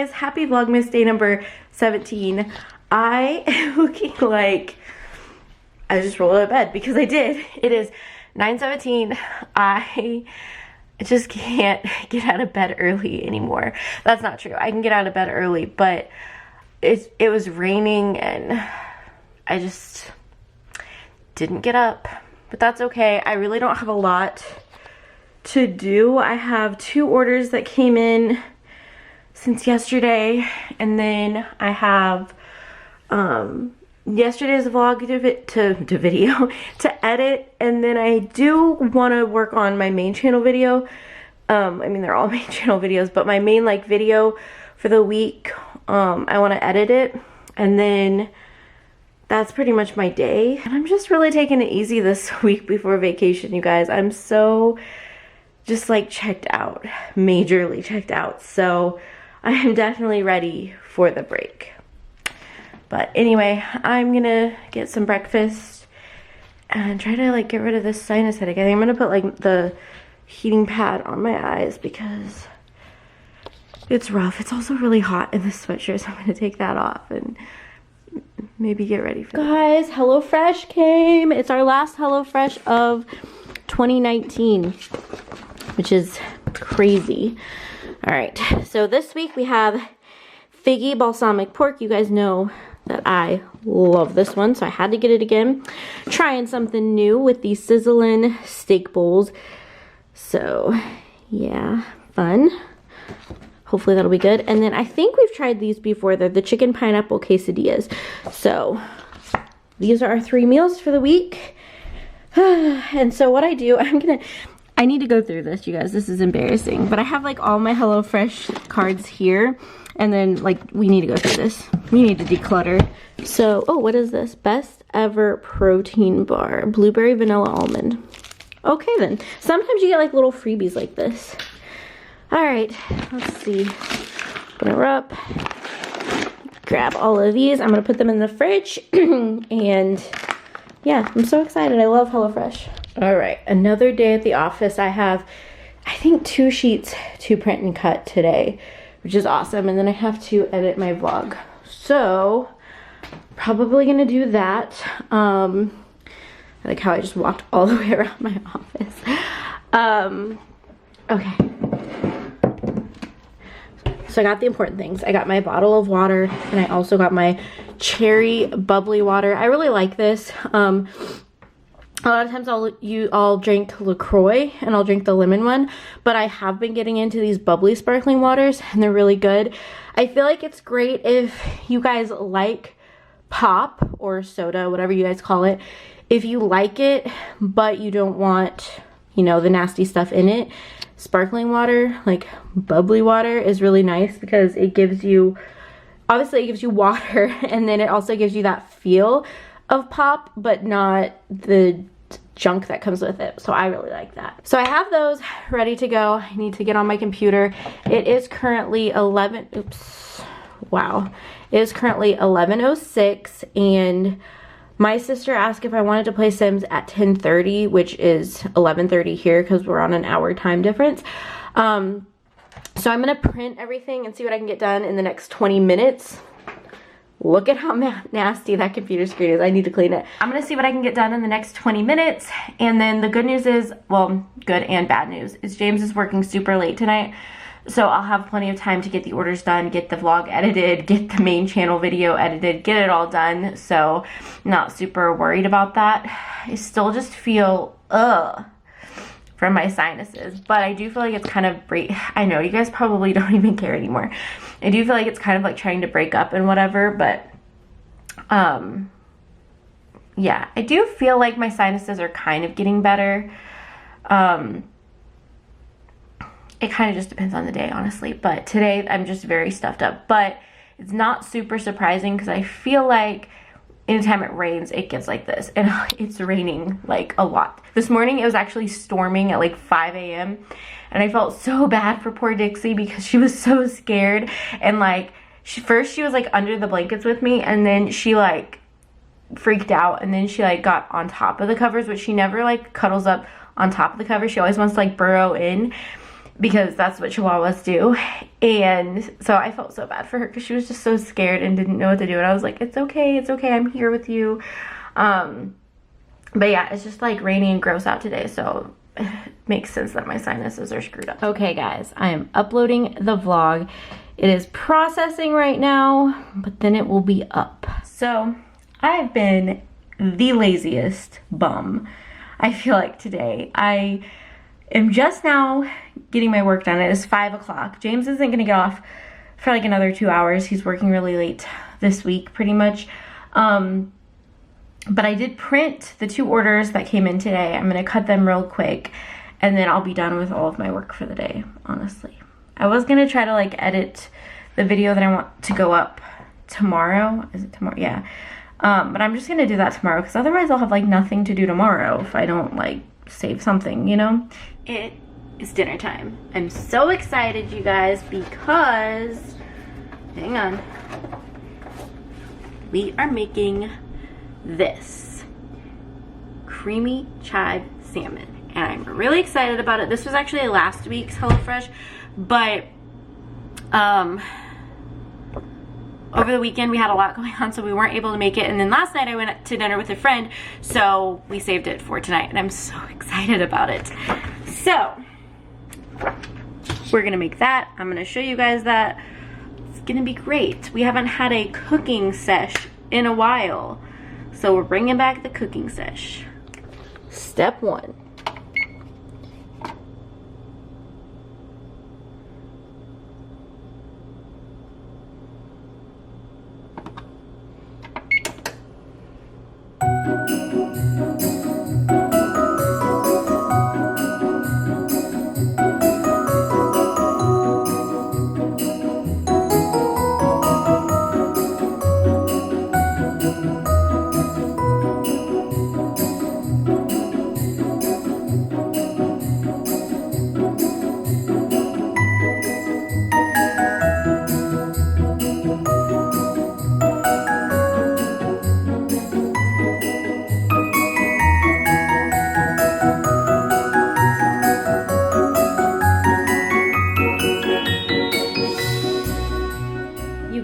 guys, happy Vlogmas Day number 17. I am looking like I just rolled out of bed because I did. It is 9:17. I just can't get out of bed early anymore. That's not true. I can get out of bed early, but it was raining and I just didn't get up. But that's okay. I really don't have a lot to do. I have 2 orders that came in since yesterday, and then I have yesterday's vlog to video to edit, and then I do want to work on my main channel video. I mean, they're all main channel videos, but my main like video for the week, I want to edit it, and then that's pretty much my day. And I'm just really taking it easy this week before vacation, you guys. I'm so just like checked out, majorly checked out. So I am definitely ready for the break. But anyway, I'm gonna get some breakfast and try to like get rid of this sinus headache. I think I'm gonna put like the heating pad on my eyes because it's rough. It's also really hot in this sweatshirt, so I'm gonna take that off and maybe get ready for that. Guys, HelloFresh came. It's our last HelloFresh of 2019. Which is crazy. All right, so this week we have figgy balsamic pork. You guys know that I love this one, so I had to get it again. Trying something new with these sizzling steak bowls. So yeah, fun. Hopefully that'll be good. And then I think we've tried these before. They're the chicken pineapple quesadillas. So these are our 3 meals for the week. And so what I do, I need to go through this, you guys. This is embarrassing. But I have like all my HelloFresh cards here. And then like we need to go through this. We need to declutter. So, oh, what is this? Best ever protein bar. Blueberry vanilla almond. Okay then. Sometimes you get like little freebies like this. All right, let's see. Open her up. Grab all of these. I'm gonna put them in the fridge. And yeah, I'm so excited. I love HelloFresh. All right, another day at the office. I have, I think, 2 sheets to print and cut today, which is awesome. And then I have to edit my vlog. So, probably gonna do that. I like how I just walked all the way around my office. Okay. So I got the important things. I got my bottle of water, and I also got my cherry bubbly water. I really like this. A lot of times I'll drink LaCroix and I'll drink the lemon one, but I have been getting into these bubbly sparkling waters and they're really good. I feel like it's great if you guys like pop or soda, whatever you guys call it. If you like it, but you don't want, you know, the nasty stuff in it, sparkling water, like bubbly water, is really nice because it gives you, obviously it gives you water, and then it also gives you that feel of pop, but not the junk that comes with it. So I really like that. So I have those ready to go. I need to get on my computer. It is currently 11:06, and my sister asked if I wanted to play Sims at 10:30, which is 11:30 here because we're on an hour time difference. So I'm gonna print everything and see what I can get done in the next 20 minutes. Look at how nasty that computer screen is. I need to clean it. I'm gonna see what I can get done in the next 20 minutes. And then the good news is, well, good and bad news, is James is working super late tonight. So I'll have plenty of time to get the orders done, get the vlog edited, get the main channel video edited, get it all done. So I'm not super worried about that. I still just feel, from my sinuses, but I do feel like it's kind of I know you guys probably don't even care anymore. I do feel like it's kind of like trying to break up and whatever, but yeah, I do feel like my sinuses are kind of getting better. It kind of just depends on the day, honestly, but today I'm just very stuffed up. But it's not super surprising because I feel like anytime it rains, it gets like this, and it's raining like a lot. This morning it was actually storming at like 5 a.m. and I felt so bad for poor Dixie because she was so scared, and like first she was like under the blankets with me, and then she like freaked out, and then she like got on top of the covers, which she never like cuddles up on top of the covers. She always wants to like burrow in. because that's what Chihuahuas do. And so I felt so bad for her because she was just so scared and didn't know what to do. And I was like, it's okay, I'm here with you. But yeah, it's just like rainy and gross out today, so it makes sense that my sinuses are screwed up. Okay guys, I am uploading the vlog. It is processing right now, but then it will be up. So I've been the laziest bum, I feel like, today. I am just now getting my work done. It is 5 o'clock. James isn't gonna get off for like another 2 hours. He's working really late this week, pretty much. But I did print the 2 orders that came in today. I'm gonna cut them real quick and then I'll be done with all of my work for the day, honestly. I was gonna try to like edit the video that I want to go up tomorrow. Is it tomorrow? Yeah. But I'm just gonna do that tomorrow because otherwise I'll have like nothing to do tomorrow if I don't like save something, you know? It is dinner time. I'm so excited, you guys, because, hang on, we are making this creamy chive salmon and I'm really excited about it. This was actually last week's HelloFresh, but over the weekend we had a lot going on, so we weren't able to make it, and then last night I went to dinner with a friend, so we saved it for tonight and I'm so excited about it. So we're gonna make that. I'm gonna show you guys that. It's gonna be great. We haven't had a cooking sesh in a while, so we're bringing back the cooking sesh. Step 1.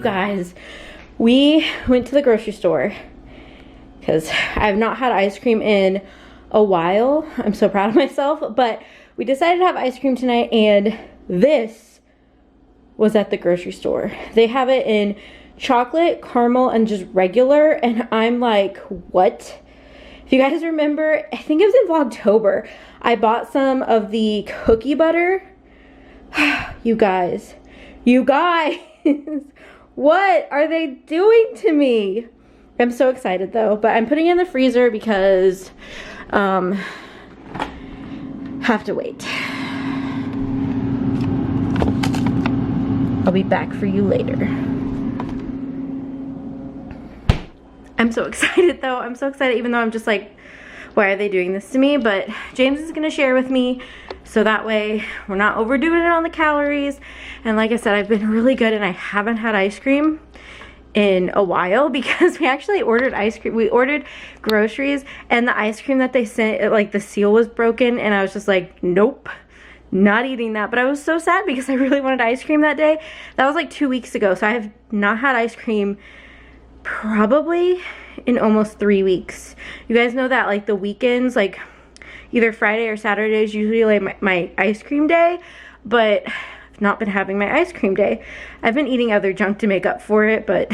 Guys, we went to the grocery store because I've not had ice cream in a while. I'm so proud of myself, but we decided to have ice cream tonight, and this was at the grocery store. They have it in chocolate, caramel, and just regular, and I'm like, what? If you guys remember, I think it was in Vlogtober, I bought some of the cookie butter. You guys, what are they doing to me? I'm so excited though, but I'm putting it in the freezer because have to wait. I'll be back for you later. I'm so excited though. I'm so excited, even though I'm just like, why are they doing this to me? But James is gonna share with me, so that way we're not overdoing it on the calories. And like I said, I've been really good, and I haven't had ice cream in a while because we actually ordered ice cream. We ordered groceries, and the ice cream that they sent, like the seal was broken, and I was just like, nope, not eating that. But I was so sad because I really wanted ice cream that day. That was like 2 weeks ago, so I have not had ice cream probably in almost 3 weeks. You guys know that like the weekends, like either Friday or Saturday is usually like my ice cream day, but I've not been having my ice cream day. I've been eating other junk to make up for it, but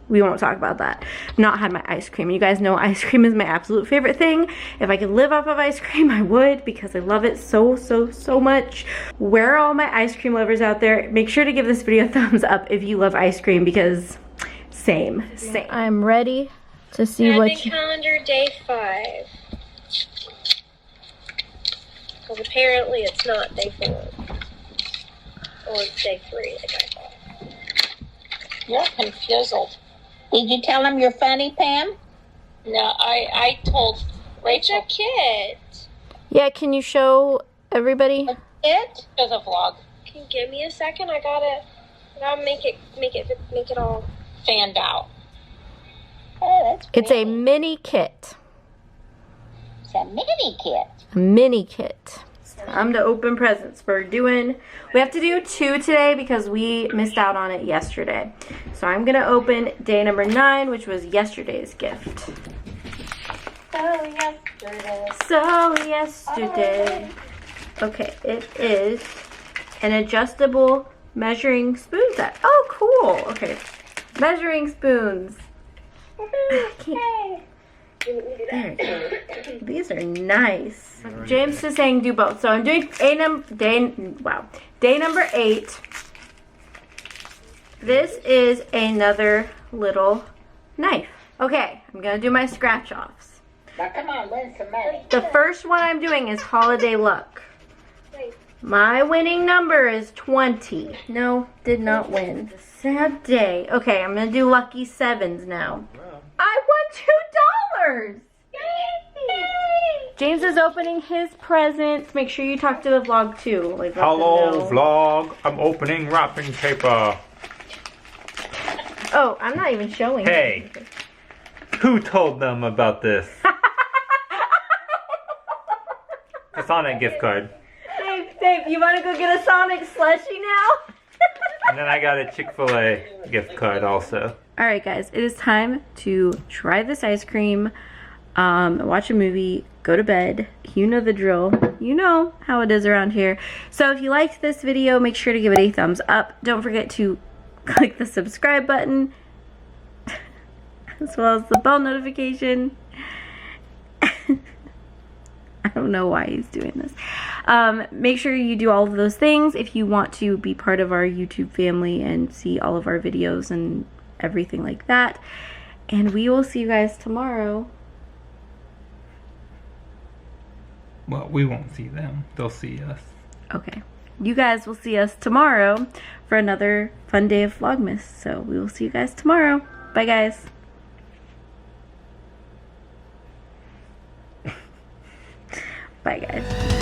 we won't talk about that. I've not had my ice cream. You guys know ice cream is my absolute favorite thing. If I could live off of ice cream, I would, because I love it so, so, so much. Where are all my ice cream lovers out there? Make sure to give this video a thumbs up if you love ice cream, because same. I'm ready to see what you... calendar day 5. Because apparently it's not day 4. Or it's day 3, like I thought. You're confused. Did you tell him you're funny, Pam? No, I told Rachel. It's a kit. Yeah, can you show everybody? A kit? There's a vlog. Can you give me a second? I gotta make it all fanned out. Oh, that's It's a mini kit. It's a mini kit. A mini kit. Time to open presents. We have to do 2 today because we missed out on it yesterday. So I'm gonna open day number 9, which was yesterday's gift. So yesterday. Okay, it is an adjustable measuring spoon set. Oh, cool. Okay, measuring spoons. There. These are nice. James is saying do both. So I'm doing day number 8. This is another little knife. Okay, I'm gonna do my scratch offs. Now come on, win some money. The first one I'm doing is Holiday Luck. My winning number is 20. No, did not win. Sad day. Okay, I'm gonna do lucky 7s now. I won $2. James is opening his presents. Make sure you talk to the vlog too. Like, hello vlog. I'm opening wrapping paper. Oh, I'm not even showing. Hey, who told them about this? A Sonic gift card. Babe, you want to go get a Sonic slushie now? And then I got a Chick-fil-A gift card also. Alright guys, it is time to try this ice cream, watch a movie, go to bed. You know the drill. You know how it is around here. So if you liked this video, make sure to give it a thumbs up. Don't forget to click the subscribe button, as well as the bell notification. I don't know why he's doing this. Make sure you do all of those things if you want to be part of our YouTube family and see all of our videos and everything like that. And we will see you guys tomorrow. Well, we won't see them. They'll see us. Okay. You guys will see us tomorrow for another fun day of Vlogmas. So we will see you guys tomorrow. Bye guys. Bye guys.